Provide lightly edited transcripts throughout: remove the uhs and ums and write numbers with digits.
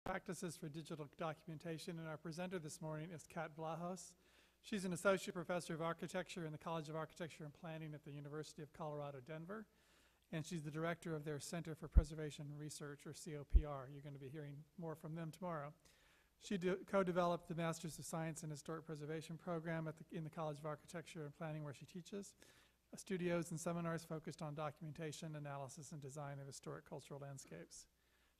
Practices for Digital Documentation, and our presenter this morning is Kat Viahos. She's an associate professor of architecture in the College of Architecture and Planning at the University of Colorado, Denver, and she's the director of their Center for Preservation Research, or COPR. You're going to be hearing more from them tomorrow. She co-developed the Masters of Science in Historic Preservation program in the College of Architecture and Planning, where she teaches. Studios and seminars focused on documentation, analysis, and design of historic cultural landscapes.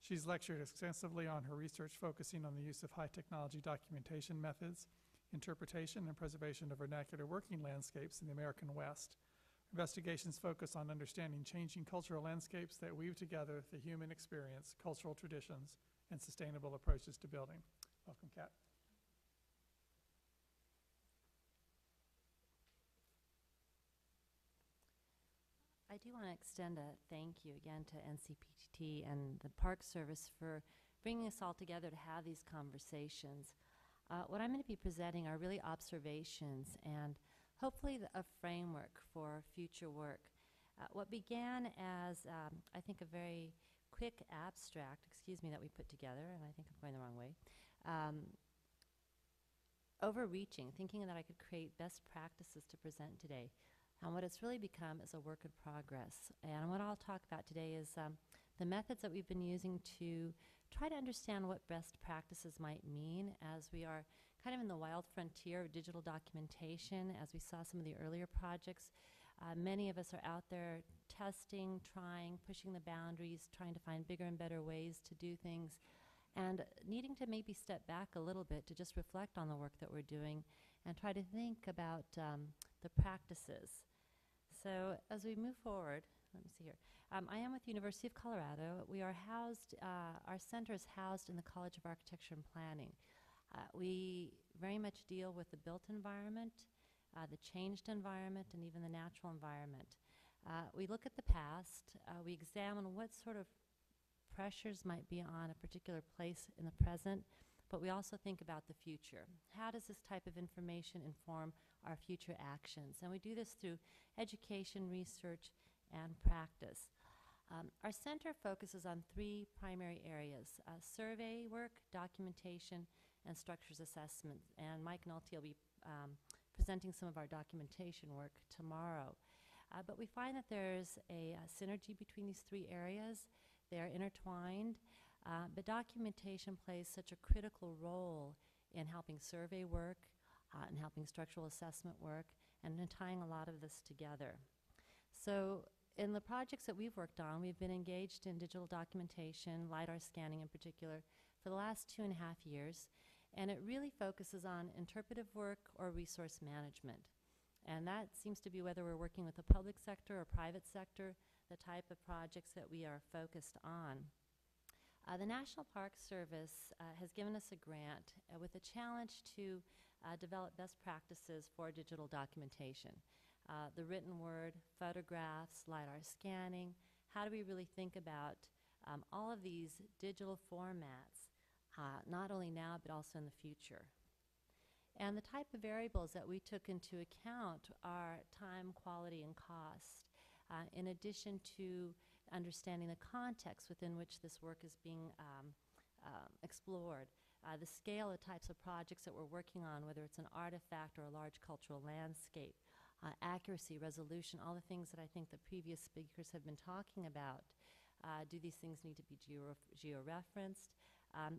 She's lectured extensively on her research focusing on the use of high technology documentation methods, interpretation, and preservation of vernacular working landscapes in the American West. Investigations focus on understanding changing cultural landscapes that weave together the human experience, cultural traditions, and sustainable approaches to building. Welcome, Kat. I do want to extend a thank you again to NCPT and the Park Service for bringing us all together to have these conversations. What I'm going to be presenting are really observations and hopefully a framework for future work. What began as, I think, a very quick abstract, that we put together, and I think I'm going the wrong way, overreaching, thinking that I could create best practices to present today. And what it's really become is a work in progress. And what I'll talk about today is the methods that we've been using to try to understand what best practices might mean as we are kind of in the wild frontier of digital documentation. As we saw some of the earlier projects, many of us are out there testing, trying, pushing the boundaries, trying to find bigger and better ways to do things, and needing to maybe step back a little bit to just reflect on the work that we're doing and try to think about the practices. So as we move forward, let me see here. I am with the University of Colorado. We are housed, our center is housed in the College of Architecture and Planning. We very much deal with the built environment, the changed environment, and even the natural environment. We look at the past. We examine what sort of pressures might be on a particular place in the present, but we also think about the future. How does this type of information inform our future actions? And we do this through education, research, and practice. Our center focuses on three primary areas: survey work, documentation, and structures assessment. And Mike Nolte will be presenting some of our documentation work tomorrow. But we find that there's a synergy between these three areas. They are intertwined. But documentation plays such a critical role in helping survey work, and helping structural assessment work, and in tying a lot of this together. So in the projects that we've worked on, we've been engaged in digital documentation, LiDAR scanning in particular, for the last 2.5 years, and it really focuses on interpretive work or resource management. And that seems to be whether we're working with the public sector or private sector, the type of projects that we are focused on. The National Park Service has given us a grant with a challenge to develop best practices for digital documentation. The written word, photographs, LiDAR scanning. How do we really think about all of these digital formats, not only now but also in the future? And the type of variables that we took into account are time, quality, and cost, in addition to understanding the context within which this work is being explored, the scale of types of projects that we're working on, whether it's an artifact or a large cultural landscape, accuracy, resolution, all the things that I think the previous speakers have been talking about. Do these things need to be geo-referenced?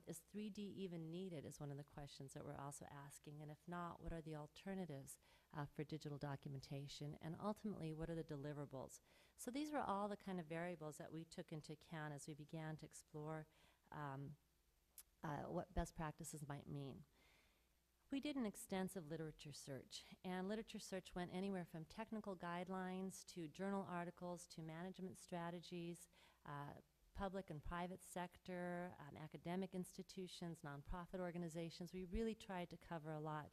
Is 3D even needed is one of the questions that we're also asking. And if not, what are the alternatives for digital documentation? And ultimately, what are the deliverables? So these were all the kind of variables that we took into account as we began to explore what best practices might mean. We did an extensive literature search, and literature search went anywhere from technical guidelines to journal articles to management strategies, public and private sector, academic institutions, nonprofit organizations. We really tried to cover a lot.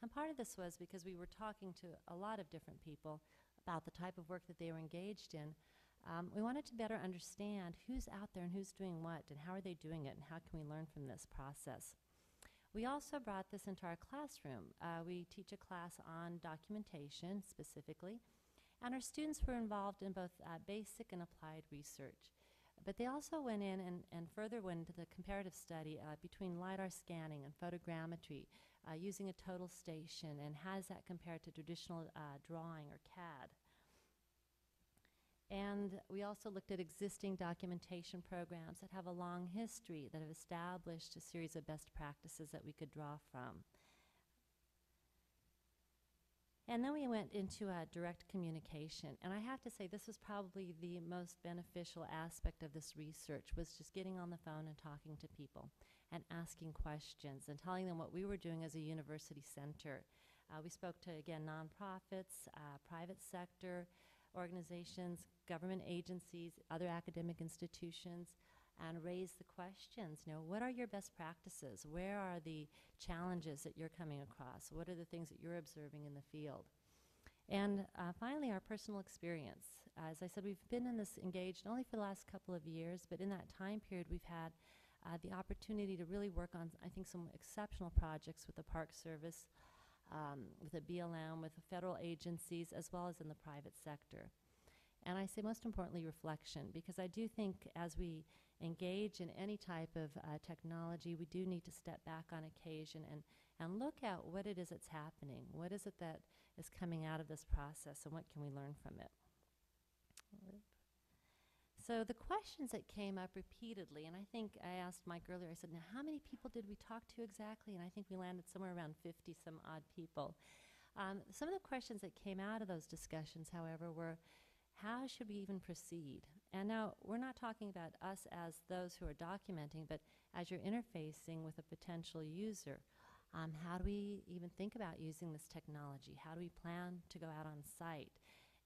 And part of this was because we were talking to a lot of different people about the type of work that they were engaged in. We wanted to better understand who's out there and who's doing what, and how are they doing it, and how can we learn from this process. We also brought this into our classroom. We teach a class on documentation specifically, and our students were involved in both basic and applied research. But they also went in and further went into the comparative study between LiDAR scanning and photogrammetry using a total station, and how does that compare to traditional drawing or CAD. And we also looked at existing documentation programs that have a long history, that have established a series of best practices that we could draw from. And then we went into direct communication. And I have to say, this was probably the most beneficial aspect of this research, was just getting on the phone and talking to people and asking questions and telling them what we were doing as a university center. We spoke to, again, nonprofits, private sector organizations, government agencies, other academic institutions, and raised the questions, what are your best practices? Where are the challenges that you're coming across? What are the things that you're observing in the field? And finally, our personal experience. As I said, we've been in this engaged only for the last couple of years, but in that time period, we've had the opportunity to really work on, I think, some exceptional projects with the Park Service, with the BLM, with the federal agencies, as well as in the private sector. And I say most importantly reflection, because I do think as we engage in any type of technology, we do need to step back on occasion and look at what it is that's happening. What is it that is coming out of this process, and what can we learn from it? So the questions that came up repeatedly, and I think I asked Mike earlier, I said, now how many people did we talk to exactly? And I think we landed somewhere around 50 some odd people. Some of the questions that came out of those discussions, however, were, how should we even proceed? And now we're not talking about us as those who are documenting, but as you're interfacing with a potential user, how do we even think about using this technology? How do we plan to go out on site?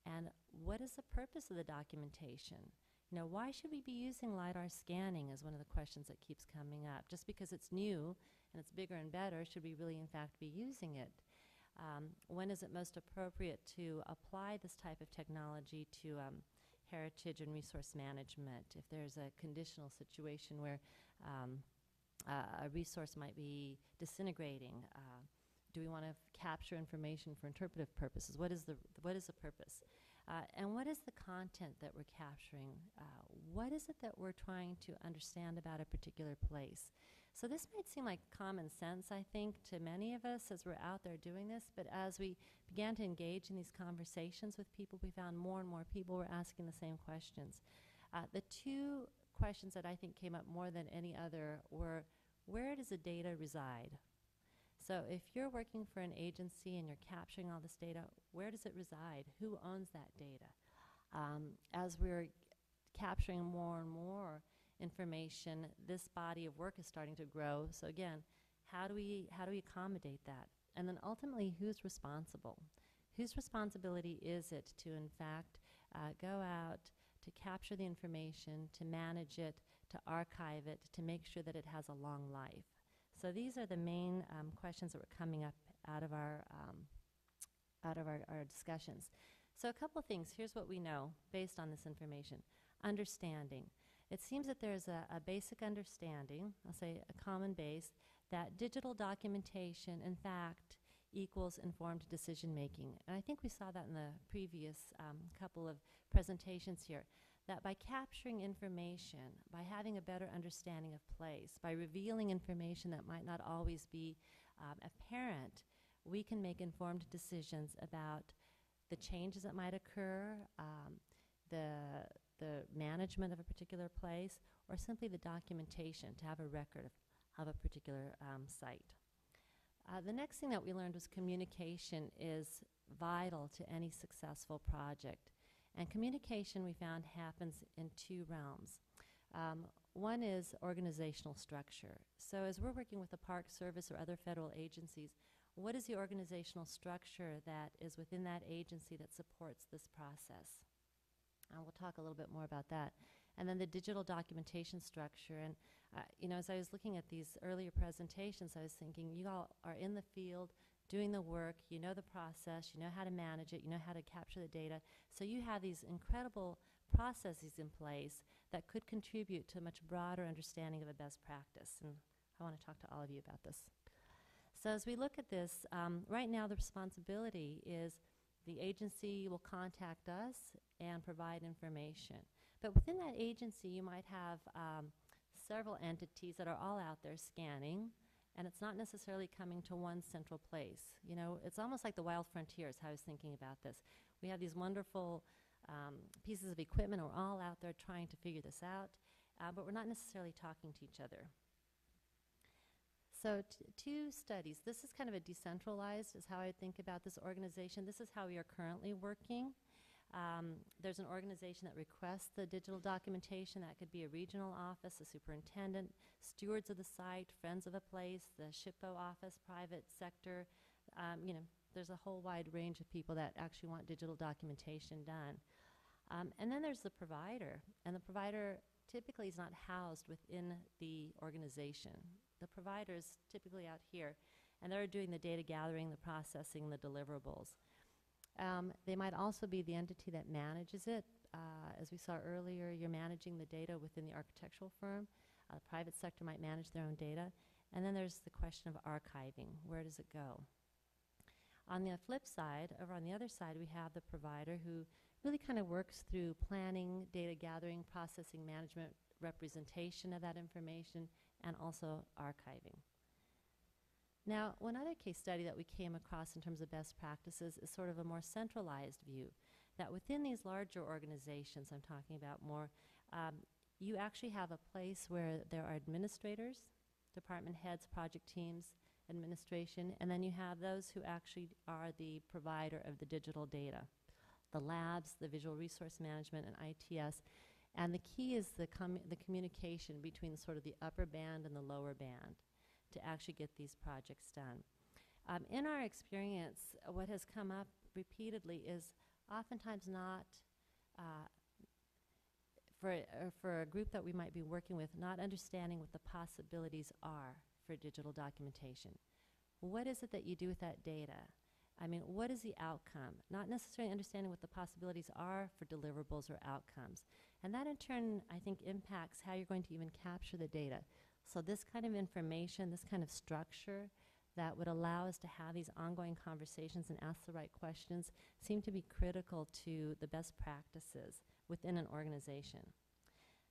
And what is the purpose of the documentation? Why should we be using LiDAR scanning is one of the questions that keeps coming up. Just because it's new and it's bigger and better, should we really in fact be using it? When is it most appropriate to apply this type of technology to heritage and resource management? If there's a conditional situation where a resource might be disintegrating, do we want to capture information for interpretive purposes? What is the purpose? And what is the content that we're capturing? What is it that we're trying to understand about a particular place? So this might seem like common sense, I think, to many of us as we're out there doing this, but as we began to engage in these conversations with people, we found more and more people were asking the same questions. The two questions that I think came up more than any other were, where does the data reside? So if you're working for an agency and you're capturing all this data, where does it reside? Who owns that data? As we're capturing more and more information, this body of work is starting to grow. So again, how do we accommodate that? And then ultimately, who's responsible? Whose responsibility is it to, in fact, go out, to capture the information, to manage it, to archive it, to make sure that it has a long life? So these are the main questions that were coming up out of our discussions. So a couple things. Here's what we know based on this information. Understanding. It seems that there's a basic understanding, I'll say a common base, that digital documentation, in fact, equals informed decision making. And I think we saw that in the previous couple of presentations here, that by capturing information, by having a better understanding of place, by revealing information that might not always be apparent, we can make informed decisions about the changes that might occur, the management of a particular place, or simply the documentation to have a record of a particular site. The next thing that we learned was communication is vital to any successful project. And communication, we found, happens in two realms. One is organizational structure. So as we're working with the Park Service or other federal agencies, what is the organizational structure that is within that agency that supports this process? And we'll talk a little bit more about that. And then the digital documentation structure. And as I was looking at these earlier presentations, I was thinking, you all are in the field doing the work, you know the process, you know how to manage it, you know how to capture the data. So you have these incredible processes in place that could contribute to a much broader understanding of a best practice. And I want to talk to all of you about this. So as we look at this, right now the responsibility is the agency will contact us and provide information. But within that agency, you might have several entities that are all out there scanning, and it's not necessarily coming to one central place. You know, it's almost like the wild frontier is how I was thinking about this. We have these wonderful pieces of equipment, and we're all out there trying to figure this out, but we're not necessarily talking to each other. So two studies. This is kind of a decentralized is how I think about this organization. This is how we are currently working. There's an organization that requests the digital documentation. That could be a regional office, a superintendent, stewards of the site, friends of a place, the SHPO office, private sector. You know, there's a whole wide range of people that actually want digital documentation done. And then there's the provider, and the provider typically is not housed within the organization. The provider is typically out here, and they're doing the data gathering, the processing, the deliverables. They might also be the entity that manages it. As we saw earlier, you're managing the data within the architectural firm. The private sector might manage their own data. And then there's the question of archiving. Where does it go? On the flip side, over on the other side, we have the provider who really kind of works through planning, data gathering, processing, management, representation of that information, and also archiving. Now, one other case study that we came across in terms of best practices is sort of a more centralized view, that within these larger organizations I'm talking about more, you actually have a place where there are administrators, department heads, project teams, administration, and then you have those who actually are the provider of the digital data, the labs, the visual resource management, and ITS. And the key is the communication between sort of the upper band and the lower band to actually get these projects done. In our experience, what has come up repeatedly is oftentimes not, for a group that we might be working with, not understanding what the possibilities are for digital documentation. What is it that you do with that data? I mean, what is the outcome? Not necessarily understanding what the possibilities are for deliverables or outcomes. And that in turn, I think, impacts how you're going to even capture the data. So this kind of information, this kind of structure that would allow us to have these ongoing conversations and ask the right questions seem to be critical to the best practices within an organization.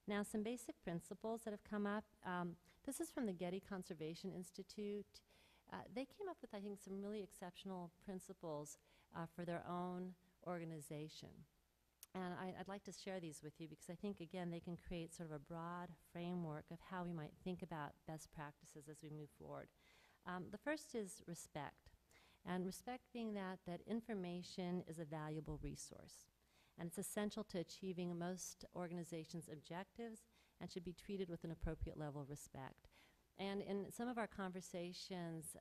Now, some basic principles that have come up. This is from the Getty Conservation Institute. They came up with, I think, some really exceptional principles for their own organization. And I'd like to share these with you because I think, again, they can create sort of a broad framework of how we might think about best practices as we move forward. The first is respect. And respect being that information is a valuable resource. And it's essential to achieving most organizations' objectives and should be treated with an appropriate level of respect. And in some of our conversations,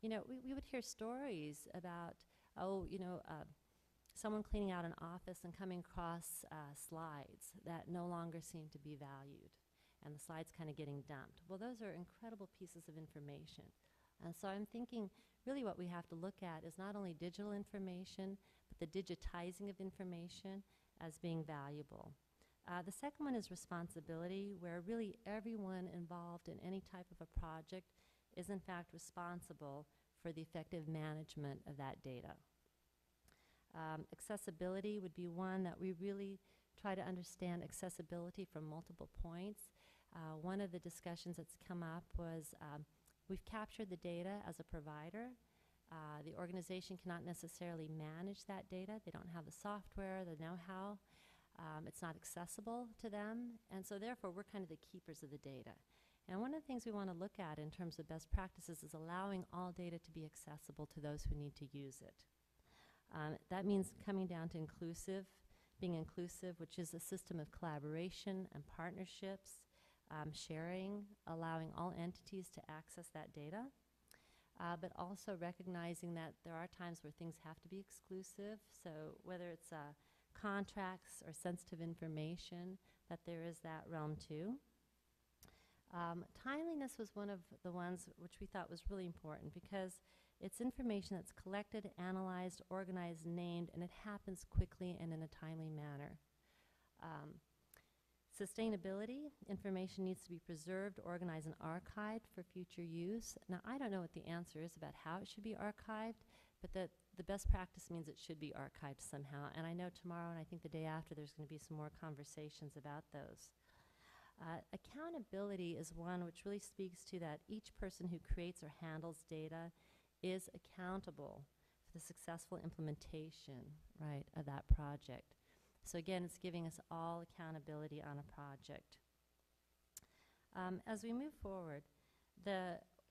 you know, we would hear stories about, someone cleaning out an office and coming across slides that no longer seem to be valued, and the slides kind of getting dumped. Well, those are incredible pieces of information. And so I'm thinking really what we have to look at is not only digital information, but the digitizing of information as being valuable. The second one is responsibility, where really everyone involved in any type of a project is in fact responsible for the effective management of that data. Accessibility would be one that we really try to understand accessibility from multiple points. One of the discussions that's come up was we've captured the data as a provider. The organization cannot necessarily manage that data. They don't have the software, the know-how. It's not accessible to them, and so therefore we're kind of the keepers of the data. And one of the things we want to look at in terms of best practices is allowing all data to be accessible to those who need to use it. That means coming down to being inclusive, which is a system of collaboration and partnerships, sharing, allowing all entities to access that data, but also recognizing that there are times where things have to be exclusive, so whether it's contracts or sensitive information, that there is that realm too. Timeliness was one of the ones which we thought was really important because it's information that's collected, analyzed, organized, named, and it happens quickly and in a timely manner. Sustainability, information needs to be preserved, organized, and archived for future use. Now, I don't know what the answer is about how it should be archived, but that the best practice means it should be archived somehow. And I know tomorrow and I think the day after there's going to be some more conversations about those. Accountability is one which really speaks to that each person who creates or handles data is accountable for the successful implementation, right, of that project. So again, it's giving us all accountability on a project. As we move forward,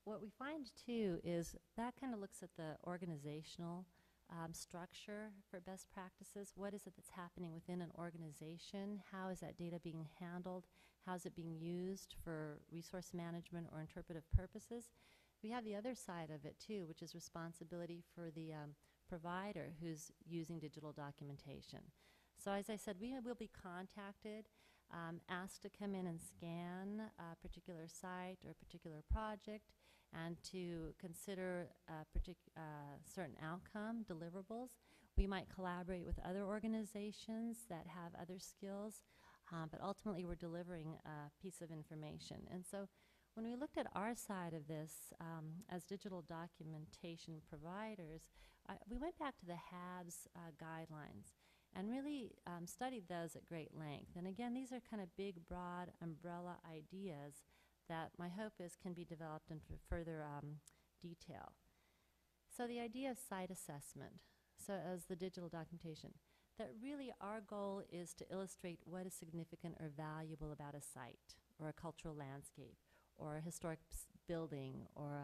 what we find too is that kind of looks at the organizational structure for best practices. What is it that's happening within an organization? How is that data being handled? How is it being used for resource management or interpretive purposes? We have the other side of it too, which is responsibility for the provider who's using digital documentation. So as I said, we will be contacted, asked to come in and scan a particular site or a particular project and to consider certain outcome deliverables. We might collaborate with other organizations that have other skills, but ultimately we're delivering a piece of information. And so when we looked at our side of this as digital documentation providers, we went back to the HABS guidelines and really studied those at great length. And again, these are kind of big, broad umbrella ideas that my hope is can be developed into further detail. So the idea of site assessment, so as the digital documentation, that really our goal is to illustrate what is significant or valuable about a site or a cultural landscape or a historic building or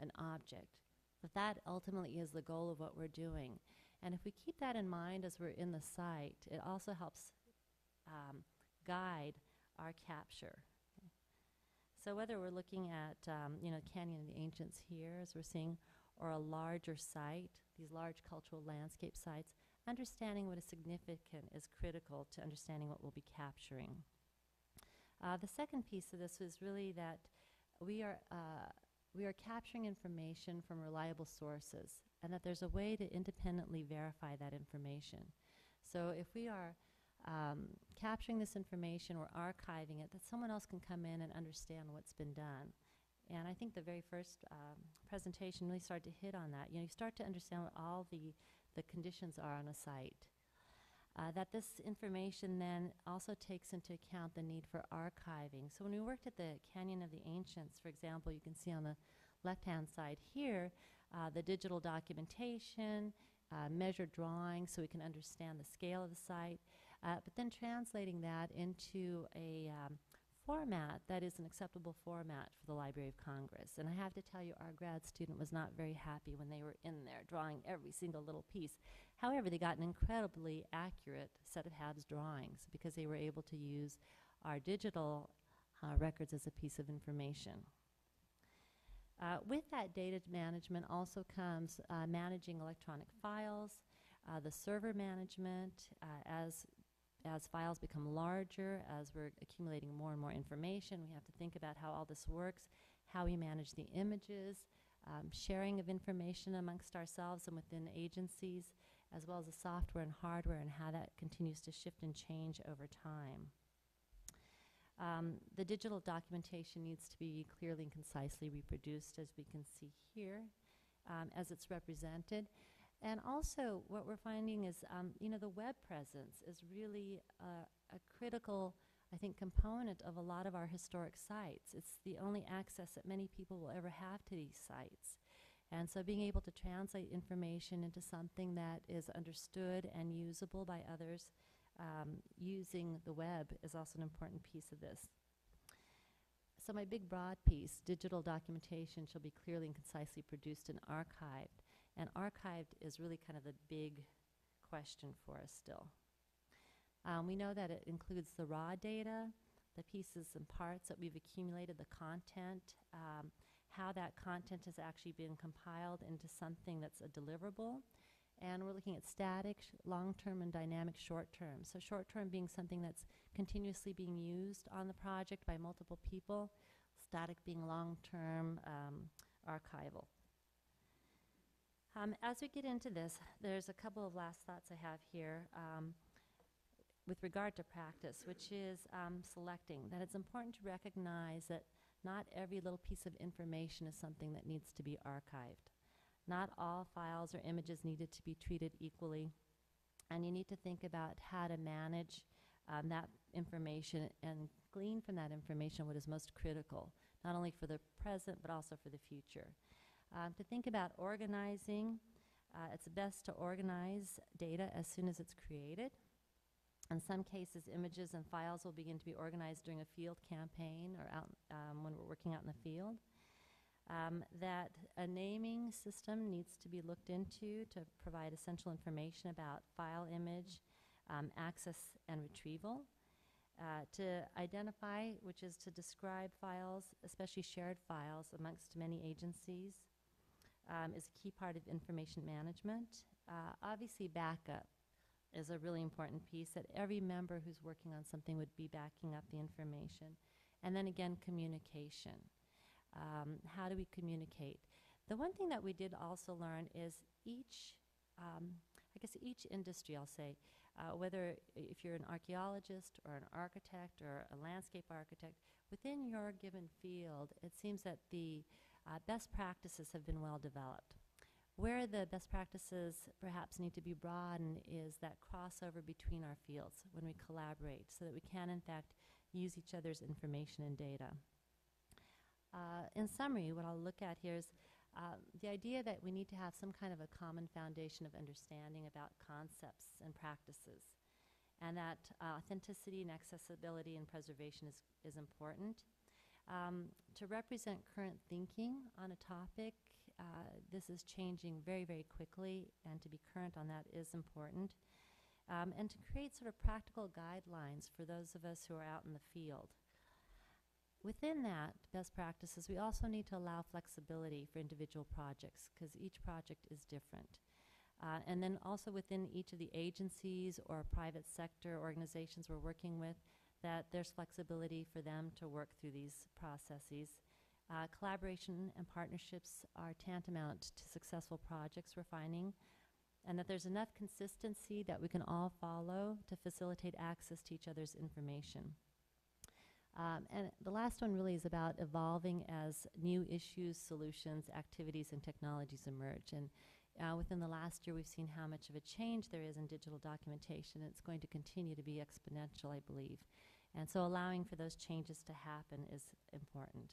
an object. But that ultimately is the goal of what we're doing. And if we keep that in mind as we're in the site, it also helps guide our capture. So whether we're looking at, Canyon of the Ancients here, as we're seeing, or a larger site, these large cultural landscape sites, understanding what is significant is critical to understanding what we'll be capturing. The second piece of this is really that we are capturing information from reliable sources, and that there's a way to independently verify that information. So if we are capturing this information or archiving it, that someone else can come in and understand what's been done. And I think the very first presentation really started to hit on that. You start to understand what all the conditions are on a site. That this information then also takes into account the need for archiving. So when we worked at the Canyon of the Ancients, for example, you can see on the left-hand side here the digital documentation, measured drawings so we can understand the scale of the site, but then translating that into a format that is an acceptable format for the Library of Congress. And I have to tell you, our grad student was not very happy when they were in there drawing every single little piece. However, they got an incredibly accurate set of HABS drawings because they were able to use our digital records as a piece of information. With that data management also comes managing electronic files, the server management, as files become larger, as we're accumulating more and more information, we have to think about how all this works, how we manage the images, sharing of information amongst ourselves and within agencies, as well as the software and hardware and how that continues to shift and change over time. The digital documentation needs to be clearly and concisely reproduced, as we can see here, as it's represented. And also what we're finding is, the web presence is really a critical, I think, component of a lot of our historic sites. It's the only access that many people will ever have to these sites. And so being able to translate information into something that is understood and usable by others using the web is also an important piece of this. So my big broad piece, digital documentation shall be clearly and concisely produced and archived. And archived is really kind of the big question for us still. We know that it includes the raw data, the pieces and parts that we've accumulated, the content, how that content has actually been compiled into something that's a deliverable. And we're looking at static, long-term, and dynamic short-term. So short-term being something that's continuously being used on the project by multiple people, static being long-term, archival. As we get into this, there's a couple of last thoughts I have here with regard to practice, which is selecting. That it's important to recognize that not every little piece of information is something that needs to be archived. Not all files or images needed to be treated equally, and you need to think about how to manage that information and glean from that information what is most critical, not only for the present but also for the future. To think about organizing, it's best to organize data as soon as it's created. In some cases, images and files will begin to be organized during a field campaign or out when we're working out in the field. That a naming system needs to be looked into to provide essential information about file image, access and retrieval. To identify, which is to describe files, especially shared files amongst many agencies, is a key part of information management. Obviously, backup is a really important piece, that every member who's working on something would be backing up the information. And then again, communication. How do we communicate? The one thing that we did also learn is each industry, I'll say, whether if you're an archaeologist or an architect or a landscape architect, within your given field, it seems that the best practices have been well developed. Where the best practices perhaps need to be broadened is that crossover between our fields when we collaborate, so that we can, in fact, use each other's information and data. In summary, what I'll look at here is the idea that we need to have some kind of a common foundation of understanding about concepts and practices, and that authenticity and accessibility and preservation is important. To represent current thinking on a topic, this is changing very, very quickly, and to be current on that is important. And to create sort of practical guidelines for those of us who are out in the field. Within that, best practices, we also need to allow flexibility for individual projects, because each project is different. And then also within each of the agencies or private sector organizations we're working with, that there's flexibility for them to work through these processes. Collaboration and partnerships are tantamount to successful projects, we're finding, and that there's enough consistency that we can all follow to facilitate access to each other's information. And the last one really is about evolving as new issues, solutions, activities, and technologies emerge. And within the last year, we've seen how much of a change there is in digital documentation. It's going to continue to be exponential, I believe. And so allowing for those changes to happen is important.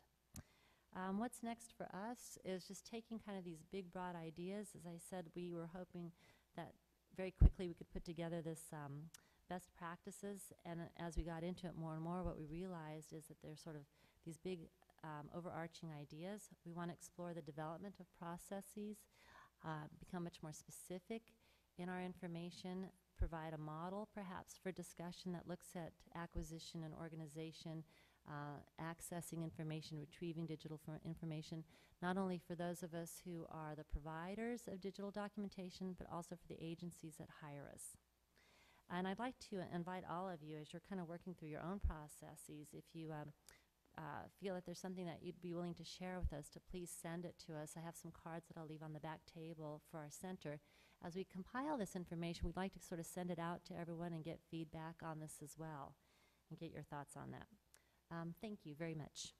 What's next for us is just taking kind of these big, broad ideas. As I said, we were hoping that very quickly we could put together this best practices, and as we got into it more and more, what we realized is that there's sort of these big overarching ideas. We want to explore the development of processes, become much more specific in our information, provide a model perhaps for discussion that looks at acquisition and organization, accessing information, retrieving digital information, not only for those of us who are the providers of digital documentation, but also for the agencies that hire us. And I'd like to invite all of you, as you're kind of working through your own processes, if you feel that there's something that you'd be willing to share with us, to please send it to us. I have some cards that I'll leave on the back table for our center. As we compile this information, we'd like to sort of send it out to everyone and get feedback on this as well, and get your thoughts on that. Thank you very much.